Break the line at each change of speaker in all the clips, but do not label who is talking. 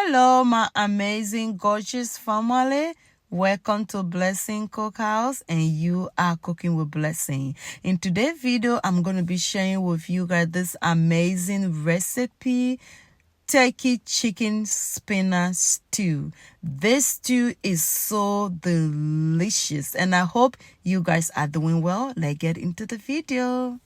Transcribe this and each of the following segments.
Hello, my amazing, gorgeous family. Welcome to Blessing Cookhouse, and you are cooking with Blessing. In today's video, I'm going to be sharing with you guys this amazing recipe, turkey chicken spinach stew. This stew is so delicious, and I hope you guys are doing well. Let's get into the video.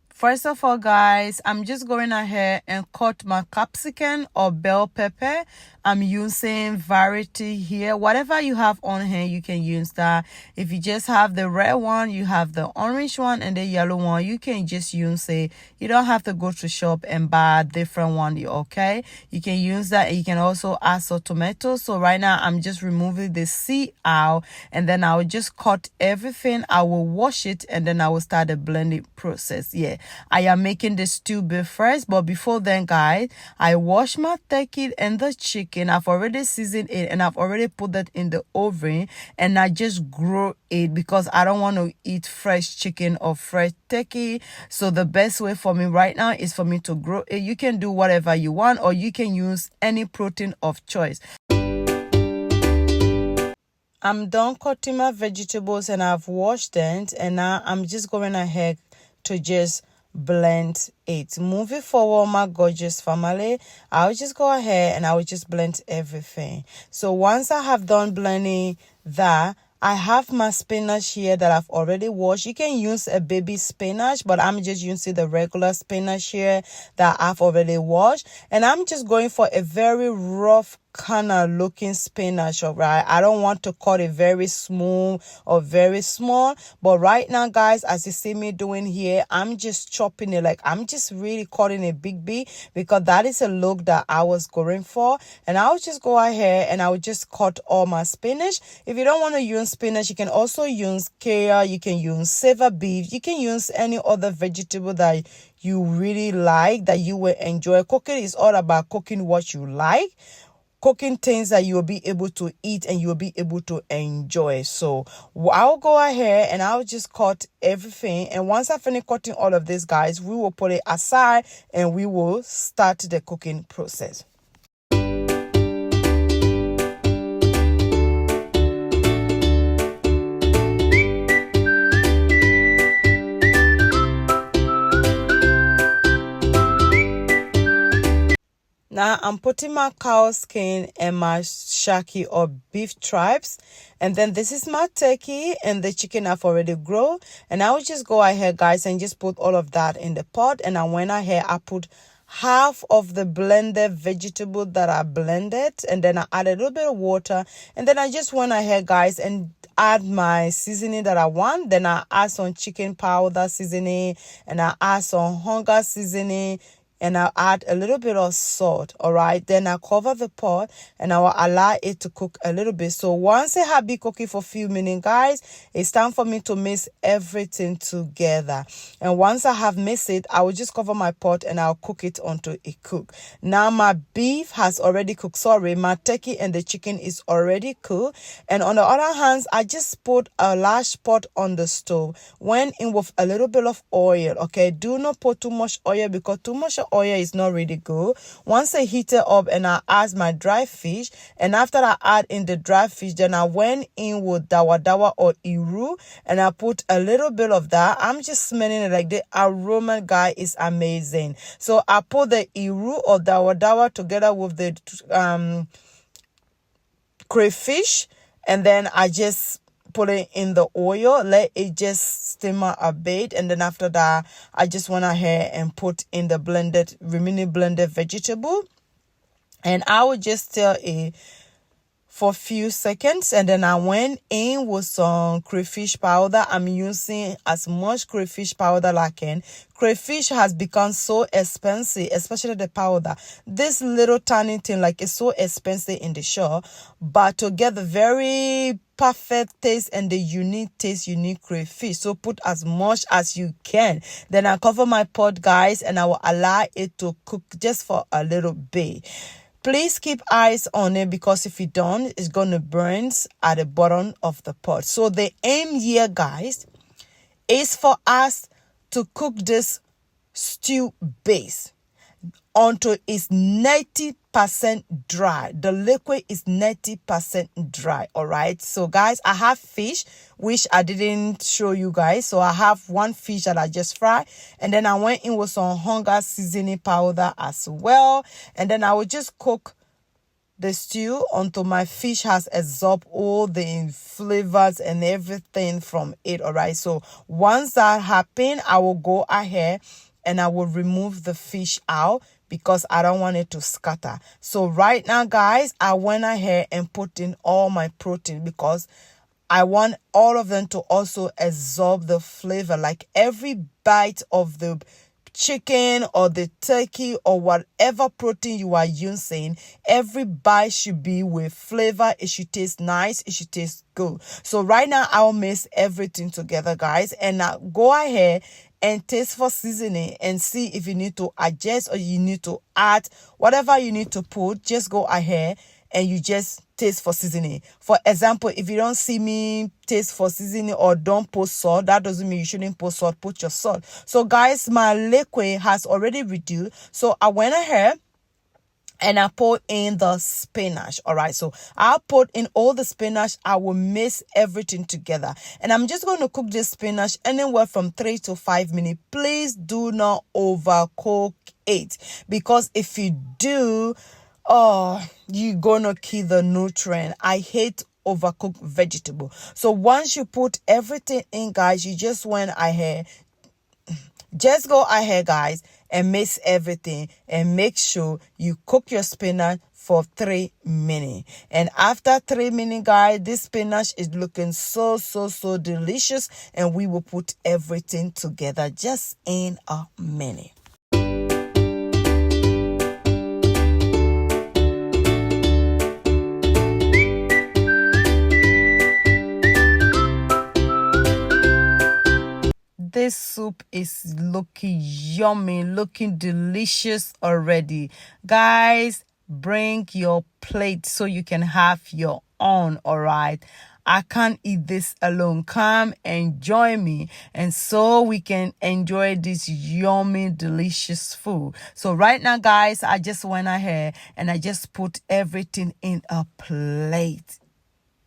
First of all, guys, I'm just going ahead and cut my capsicum or bell pepper. I'm using variety here. Whatever you have on hand, you can use that. If you just have the red one, you have the orange one and the yellow one, you can just use it. You don't have to go to shop and buy a different one, okay? You can use that, and you can also add some tomatoes. So right now, I'm just removing the seed out, and then I will just cut everything. I will wash it, and then I will start the blending process. Yeah. I am making the stew beef first, but before then, guys, I wash my turkey and the chicken. I've already seasoned it, and I've already put that in the oven, and I just grill it because I don't want to eat fresh chicken or fresh turkey. So the best way for me right now is for me to grill it. You can do whatever you want, or you can use any protein of choice. I'm done cutting my vegetables, and I've washed them, and now I'm just going ahead to just blend it. Moving forward, my gorgeous family, I'll just go ahead and I will just blend everything. So once I have done blending that, I have my spinach here that I've already washed. You can use a baby spinach, but I'm just using the regular spinach here that I've already washed. And I'm just going for a very rough kind of looking spinach, all right? I don't want to cut it very smooth or very small, but right now, guys, as you see me doing here, I'm just chopping it. Like, I'm just really cutting a big bit because that is a look that I was going for. And I'll just go ahead and I will just cut all my spinach. If you don't want to use spinach, you can also use kale, you can use savour beef, you can use any other vegetable that you really like, that you will enjoy. Cooking is all about cooking what you like, cooking things that you'll be able to eat and you'll be able to enjoy. So I'll go ahead and I'll just cut everything, and once I finish cutting all of this, guys, we will put it aside and we will start the cooking process. Now I'm putting my cow skin and my shaki or beef tripes, and then this is my turkey and the chicken I've already grilled. And I will just go ahead, guys, and just put all of that in the pot. And I went ahead, I put half of the blended vegetable that I blended, and then I add a little bit of water, and then I just went ahead, guys, and add my seasoning that I want. Then I add some chicken powder seasoning, and I add some Onga seasoning, and I'll add a little bit of salt. All right, then I cover the pot and I will allow it to cook a little bit. So once it has been cooking for a few minutes, guys, it's time for me to mix everything together. And once I have mixed it, I will just cover my pot and I'll cook it until it cooks. Now my beef has already cooked. Sorry, my turkey and the chicken is already cooked. And on the other hand, I just put a large pot on the stove, went in with a little bit of oil. Okay, do not put too much oil because too much oil is not really good. Once I heat it up, and I add my dry fish, and after I add in the dry fish, then I went in with dawa or iru, and I put a little bit of that. I'm just smelling it, like the aroma, guy, is amazing. So I put the iru or dawa together with the crayfish, and then I just put it in the oil, let it just simmer a bit, and then after that I just went ahead and put in the remaining blended vegetable, and I would just stir it for a few seconds, and then I went in with some crayfish powder. I'm using as much crayfish powder I can. Crayfish has become so expensive, especially the powder. This little tiny thing, like, it's so expensive in the shop, but to get the very perfect taste and the unique taste, you need crayfish. So put as much as you can. Then I cover my pot, guys, and I will allow it to cook just for a little bit. Please keep eyes on it, because if you don't, it's going to burn at the bottom of the pot. So the aim here, guys, is for us to cook this stew base until it's 90% dry. The liquid is 90% dry. All right. So guys, I have fish which I didn't show you guys. So I have one fish that I just fried, and then I went in with some Onga seasoning powder as well, and then I will just cook the stew until my fish has absorbed all the flavors and everything from it. All right. So once that happens, I will go ahead and I will remove the fish out, because I don't want it to scatter. So right now, guys, I went ahead and put in all my protein, because I want all of them to also absorb the flavor. Like every bite of the chicken or the turkey or whatever protein you are using, every bite should be with flavor. It should taste nice. It should taste good. So right now, I'll mix everything together, guys, and now go ahead and taste for seasoning and see if you need to adjust or you need to add whatever you need to put. Just go ahead and you just taste for seasoning. For example, if you don't see me taste for seasoning or don't put salt, that doesn't mean you shouldn't put salt. Put your salt. So guys, my liquid has already reduced, so I went ahead and I put in the spinach. All right, so I'll put in all the spinach. I will mix everything together, and I'm just going to cook this spinach anywhere from 3 to 5 minutes. Please do not overcook it, because if you do, you're gonna kill the nutrient. I hate overcooked vegetable. So once you put everything in, guys, you just went ahead. Just go ahead, guys, and mix everything, and make sure you cook your spinach for 3 minutes. And after 3 minutes, guys, this spinach is looking so delicious, and we will put everything together just in a minute. This soup is looking yummy, looking delicious already. Guys, bring your plate so you can have your own. All right, I can't eat this alone. Come and join me, and so we can enjoy this yummy, delicious food. So right now, guys, I just went ahead and I just put everything in a plate.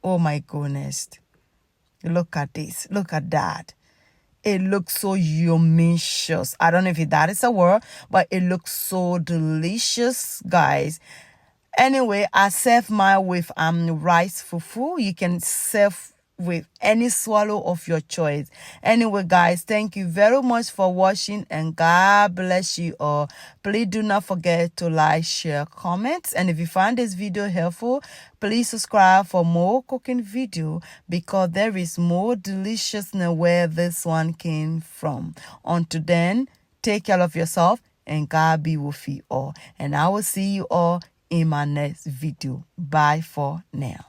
Oh my goodness, look at this, look at that. It looks so yumicious. I don't know if that is a word, but it looks so delicious, guys. Anyway, I serve mine with rice fufu. You can serve with any swallow of your choice. Anyway, guys, thank you very much for watching, and God bless you all. Please do not forget to like, share, comment, and if you find this video helpful, please subscribe for more cooking video, because there is more deliciousness where this one came from. Until then, take care of yourself, and God be with you all, and I will see you all in my next video. Bye for now.